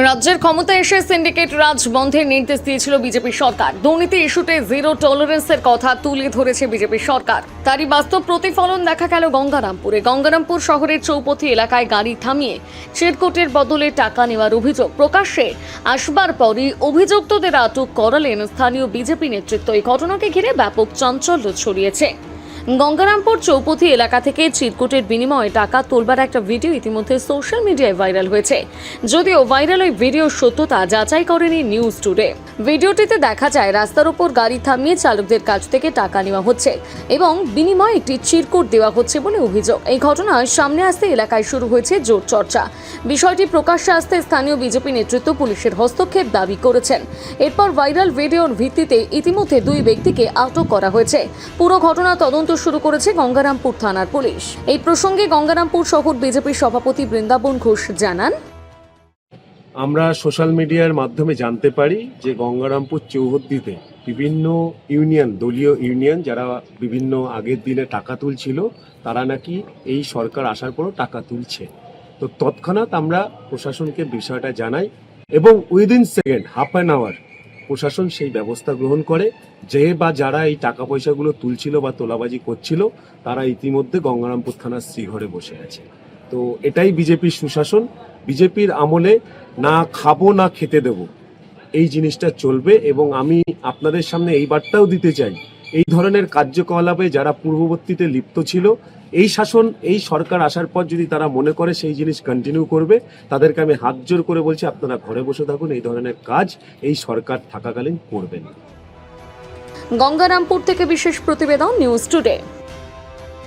রাজ্যের ক্ষমতায় এসে সিন্ডিকেট রাজ বন্ধের নির্দেশ দিয়েছিল বিজেপি সরকার। দুর্নীতি ইস্যুতে জিরো টলারেন্সের কথা তুলে ধরেছে বিজেপি সরকার। তারই বাস্তব প্রতিফলন দেখা গেল গঙ্গারামপুরে। গঙ্গারামপুর শহরের চৌপথি এলাকায় গাড়ি থামিয়ে চিরকুটের বদলে টাকা নেওয়ার অভিযোগ প্রকাশ্যে আসবার পরই অভিযুক্তদের আটক করালেন স্থানীয় বিজেপি নেতৃত্ব। এই ঘটনাকে ঘিরে ব্যাপক চাঞ্চল্য ছড়িয়েছে। গঙ্গারামপুর চৌপথি এলাকা থেকে চিরকুটের বিনিময়ে টাকা তোলবার একটা ভিডিও ইতিমধ্যে সোশ্যাল মিডিয়ায় ভাইরাল হয়েছে। যদিও ভাইরাল ওই ভিডিওর সত্যতা যাচাই করেনি নিউজ টুডে। ভিডিওটিতে দেখা যায় রাস্তার উপর গাড়ি থামিয়ে চালকদের কাছ থেকে টাকা নেওয়া হচ্ছে এবং বিনিময়ে একটি চিরকুট দেওয়া হচ্ছে বলে অভিযোগ। এই ঘটনার সামনে আসতে এলাকায় শুরু হয়েছে জোর চর্চা। বিষয়টি প্রকাশ্যে আসতে স্থানীয় বিজেপি নেতৃত্ব পুলিশের হস্তক্ষেপ দাবি করেছেন। এরপর ভাইরাল ভিডিওর ভিত্তিতে ইতিমধ্যে দুই ব্যক্তিকে আটক করা হয়েছে। পুরো ঘটনা তদন্ত শুরু করেছে গঙ্গারামপুর থানার পুলিশ। এই প্রসঙ্গে গঙ্গারামপুর শহর বিজেপির সভাপতি বৃন্দাবন ঘোষ জানান, আমরা সোশ্যাল মিডিয়ার মাধ্যমে জানতে পারি যে গঙ্গারামপুর চৌহদ্দিতে বিভিন্ন ইউনিয়ন, দলীয় ইউনিয়ন যারা বিভিন্ন আগের দিনে টাকা তুলছিল, তারা নাকি এই সরকার আসার পরও টাকা তুলছে। তো তৎক্ষণাৎ আমরা প্রশাসনকে বিষয়টা জানাই এবং within second, half an hour প্রশাসন সেই ব্যবস্থা গ্রহণ করে। যে বা যারা এই টাকা পয়সাগুলো তুলছিল বা তোলাবাজি করছিল, তারা ইতিমধ্যে গঙ্গারামপুর থানার শ্রীঘরে বসে আছে। তো এটাই বিজেপির সুশাসন। বিজেপির আমলে না খাবো না খেতে দেব, এই জিনিসটা চলবে। এবং আমি আপনাদের সামনে এই বার্তাও দিতে চাই, এই ধরনের কার্যকলাপে যারা পূর্ববর্তীতে লিপ্ত ছিল, এই শাসন, এই সরকার আসার পর যদি তারা মনে করে সেই জিনিস কন্টিনিউ করবে, তাদেরকে আমি হাত জোর করে বলছি, আপনারা ঘরে বসে থাকুন। এই ধরনের কাজ এই সরকার থাকাকালীন করবেন। গঙ্গারামপুর থেকে বিশেষ প্রতিবেদন, নিউজ টুডে।